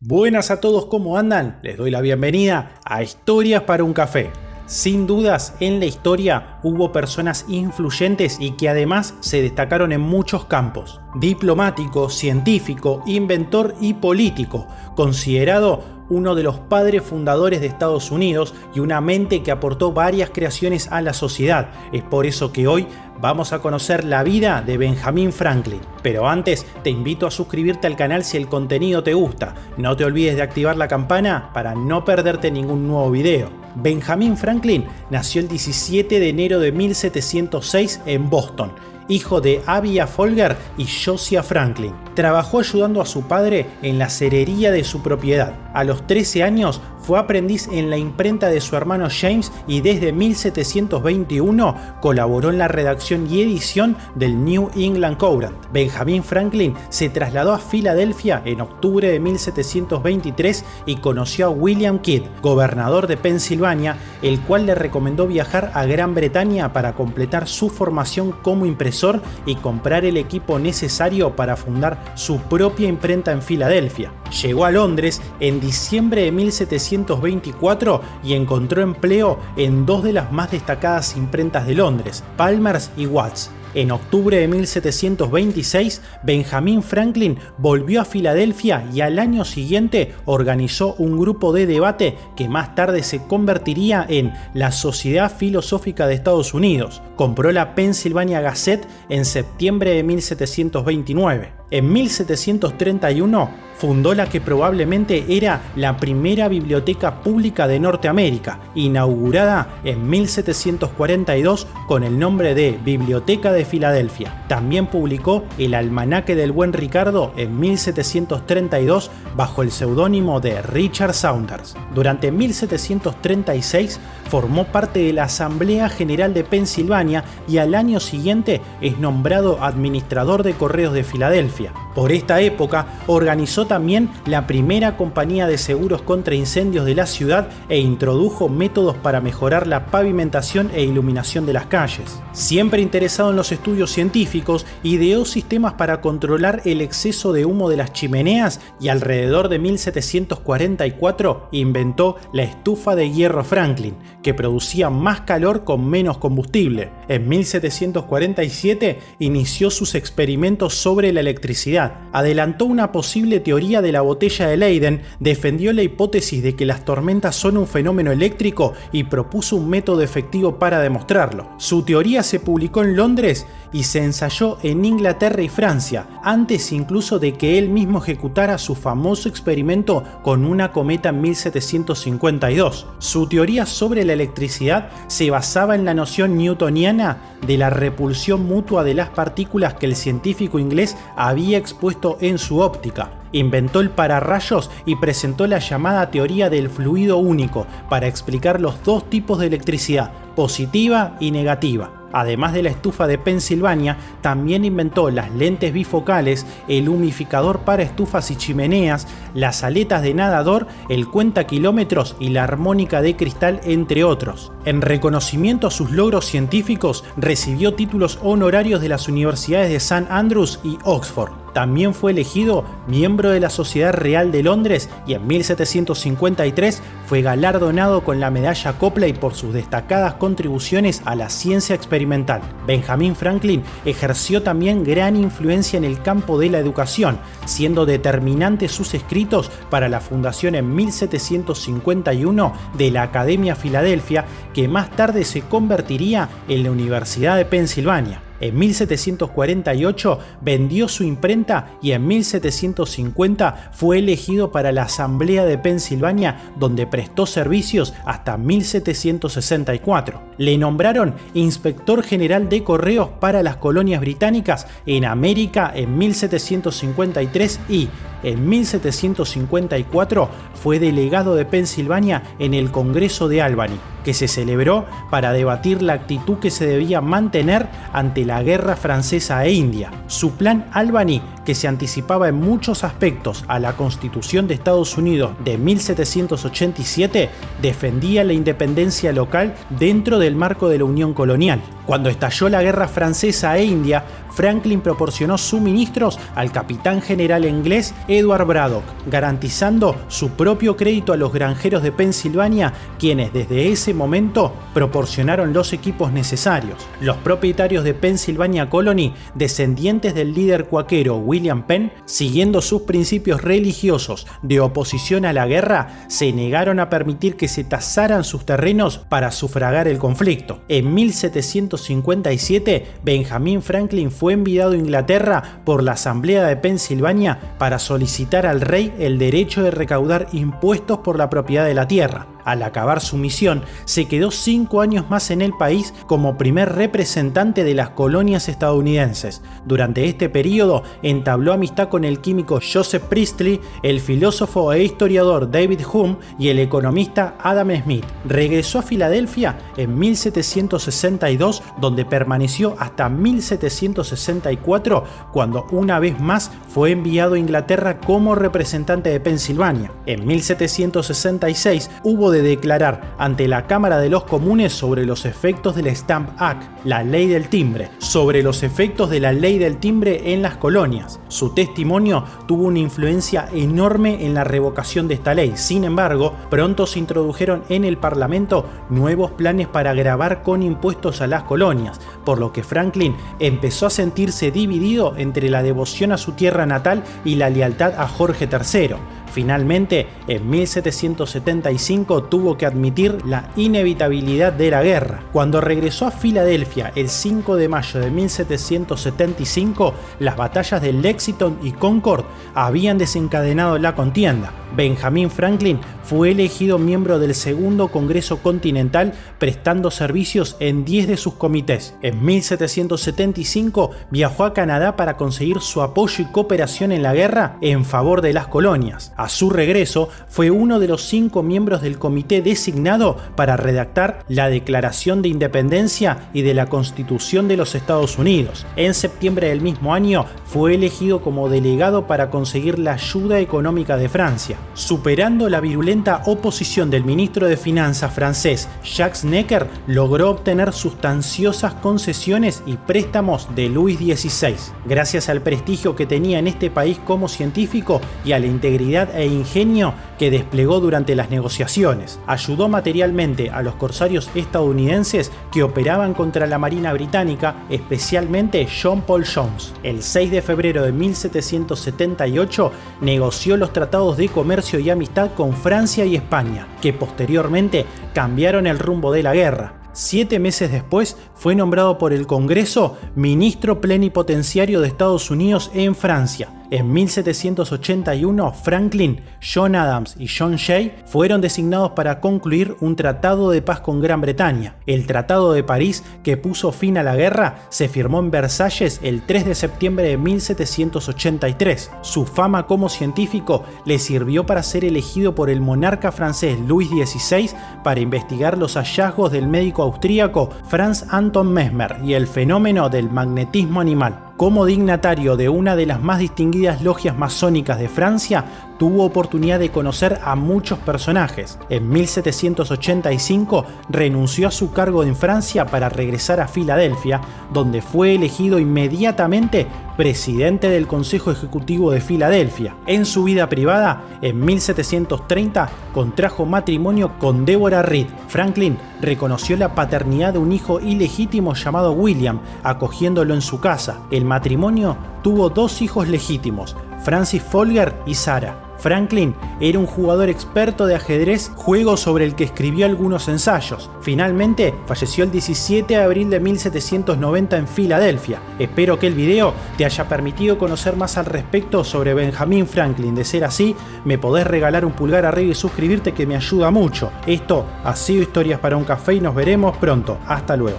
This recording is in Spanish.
Buenas a todos, ¿cómo andan? Les doy la bienvenida a Historias para un Café. Sin dudas, en la historia hubo personas influyentes y que además se destacaron en muchos campos. Diplomático, científico, inventor y político, considerado uno de los padres fundadores de Estados Unidos y una mente que aportó varias creaciones a la sociedad. Es por eso que hoy vamos a conocer la vida de Benjamin Franklin. Pero antes te invito a suscribirte al canal si el contenido te gusta. No te olvides de activar la campana para no perderte ningún nuevo video. Benjamin Franklin nació el 17 de enero de 1706 en Boston, hijo de Abia Folger y Josiah Franklin. Trabajó ayudando a su padre en la cerería de su propiedad. A los 13 años fue aprendiz en la imprenta de su hermano James y desde 1721 colaboró en la redacción y edición del New England Courant. Benjamin Franklin se trasladó a Filadelfia en octubre de 1723 y conoció a William Kidd, gobernador de Pensilvania, el cual le recomendó viajar a Gran Bretaña para completar su formación como impresor y comprar el equipo necesario para fundar su propia imprenta en Filadelfia. Llegó a Londres en diciembre de 1724 y encontró empleo en dos de las más destacadas imprentas de Londres, Palmers y Watts. En octubre de 1726, Benjamin Franklin volvió a Filadelfia y al año siguiente organizó un grupo de debate que más tarde se convertiría en la Sociedad Filosófica de Estados Unidos. Compró la Pennsylvania Gazette en septiembre de 1729. En 1731 fundó la que probablemente era la primera biblioteca pública de Norteamérica, inaugurada en 1742 con el nombre de Biblioteca de Filadelfia. También publicó el Almanaque del Buen Ricardo en 1732 bajo el seudónimo de Richard Saunders. Durante 1736 formó parte de la Asamblea General de Pensilvania y al año siguiente es nombrado administrador de correos de Filadelfia. Por esta época organizó también la primera compañía de seguros contra incendios de la ciudad e introdujo métodos para mejorar la pavimentación e iluminación de las calles. Siempre interesado en los estudios científicos, ideó sistemas para controlar el exceso de humo de las chimeneas y alrededor de 1744 inventó la estufa de hierro Franklin, que producía más calor con menos combustible. En 1747 inició sus experimentos sobre la electricidad. Adelantó una posible teoría de la botella de Leyden, defendió la hipótesis de que las tormentas son un fenómeno eléctrico y propuso un método efectivo para demostrarlo. Su teoría se publicó en Londres y se ensayó en Inglaterra y Francia, antes incluso de que él mismo ejecutara su famoso experimento con una cometa en 1752. Su teoría sobre la electricidad se basaba en la noción newtoniana de la repulsión mutua de las partículas que el científico inglés había expuesto en su óptica. Inventó el pararrayos y presentó la llamada teoría del fluido único para explicar los dos tipos de electricidad, positiva y negativa. Además de la estufa de Pensilvania, también inventó las lentes bifocales, el humidificador para estufas y chimeneas, las aletas de nadador, el cuentakilómetros y la armónica de cristal, entre otros. En reconocimiento a sus logros científicos, recibió títulos honorarios de las universidades de St. Andrews y Oxford. También fue elegido miembro de la Sociedad Real de Londres y en 1753 fue galardonado con la medalla Copley por sus destacadas contribuciones a la ciencia experimental. Benjamin Franklin ejerció también gran influencia en el campo de la educación, siendo determinantes sus escritos para la fundación en 1751 de la Academia Filadelfia, que más tarde se convertiría en la Universidad de Pensilvania. En 1748 vendió su imprenta y en 1750 fue elegido para la Asamblea de Pensilvania, donde prestó servicios hasta 1764. Le nombraron inspector general de correos para las colonias británicas en América en 1753 y en 1754 fue delegado de Pensilvania en el Congreso de Albany, que se celebró para debatir la actitud que se debía mantener ante la la Guerra Francesa e India. Su plan Albany, que se anticipaba en muchos aspectos a la Constitución de Estados Unidos de 1787, defendía la independencia local dentro del marco de la Unión colonial. Cuando estalló la Guerra Francesa e India, Franklin proporcionó suministros al capitán general inglés Edward Braddock, garantizando su propio crédito a los granjeros de Pensilvania, quienes desde ese momento proporcionaron los equipos necesarios. Los propietarios de Pennsylvania Colony, descendientes del líder cuáquero William Penn, siguiendo sus principios religiosos de oposición a la guerra, se negaron a permitir que se tasaran sus terrenos para sufragar el conflicto. En 1757, Benjamin Franklin fue enviado a Inglaterra por la Asamblea de Pensilvania para solicitar al rey el derecho de recaudar impuestos por la propiedad de la tierra. Al acabar su misión, se quedó 5 años más en el país como primer representante de las colonias estadounidenses. Durante este periodo, entabló amistad con el químico Joseph Priestley, el filósofo e historiador David Hume y el economista Adam Smith. Regresó a Filadelfia en 1762, donde permaneció hasta 1764, cuando una vez más fue enviado a Inglaterra como representante de Pensilvania. En 1766 hubo de declarar ante la Cámara de los Comunes sobre los efectos del Stamp Act, la ley del timbre, sobre los efectos de la ley del timbre en las colonias. Su testimonio tuvo una influencia enorme en la revocación de esta ley. Sin embargo, pronto se introdujeron en el Parlamento nuevos planes para gravar con impuestos a las colonias, por lo que Franklin empezó a sentirse dividido entre la devoción a su tierra natal y la lealtad a Jorge III. Finalmente, en 1775 tuvo que admitir la inevitabilidad de la guerra. Cuando regresó a Filadelfia el 5 de mayo de 1775, las batallas de Lexington y Concord habían desencadenado la contienda. Benjamin Franklin fue elegido miembro del Segundo Congreso Continental, prestando servicios en 10 de sus comités. En 1775 viajó a Canadá para conseguir su apoyo y cooperación en la guerra en favor de las colonias. A su regreso, fue uno de los 5 miembros del comité designado para redactar la Declaración de Independencia y de la Constitución de los Estados Unidos. En septiembre del mismo año, fue elegido como delegado para conseguir la ayuda económica de Francia. Superando la virulenta oposición del ministro de Finanzas francés Jacques Necker, logró obtener sustanciosas concesiones y préstamos de Luis XVI. Gracias al prestigio que tenía en este país como científico y a la integridad e ingenio que desplegó durante las negociaciones, ayudó materialmente a los corsarios estadounidenses que operaban contra la Marina británica, especialmente John Paul Jones. El 6 de febrero de 1778 negoció los tratados de comercio y amistad con Francia y España, que posteriormente cambiaron el rumbo de la guerra. 7 meses después fue nombrado por el Congreso ministro plenipotenciario de Estados Unidos en Francia. En 1781, Franklin, John Adams y John Jay fueron designados para concluir un tratado de paz con Gran Bretaña. El Tratado de París, que puso fin a la guerra, se firmó en Versalles el 3 de septiembre de 1783. Su fama como científico le sirvió para ser elegido por el monarca francés Luis XVI para investigar los hallazgos del médico austríaco Franz Anton Mesmer y el fenómeno del magnetismo animal. Como dignatario de una de las más distinguidas logias masónicas de Francia, tuvo oportunidad de conocer a muchos personajes. En 1785 renunció a su cargo en Francia para regresar a Filadelfia, donde fue elegido inmediatamente presidente del Consejo Ejecutivo de Filadelfia. En su vida privada, en 1730 contrajo matrimonio con Deborah Reed. Franklin reconoció la paternidad de un hijo ilegítimo llamado William, acogiéndolo en su casa. El matrimonio tuvo 2 hijos legítimos, Francis Folger y Sarah. Franklin era un jugador experto de ajedrez, juego sobre el que escribió algunos ensayos. Finalmente, falleció el 17 de abril de 1790 en Filadelfia. Espero que el video te haya permitido conocer más al respecto sobre Benjamin Franklin. De ser así, me podés regalar un pulgar arriba y suscribirte, que me ayuda mucho. Esto ha sido Historias para un Café y nos veremos pronto. Hasta luego.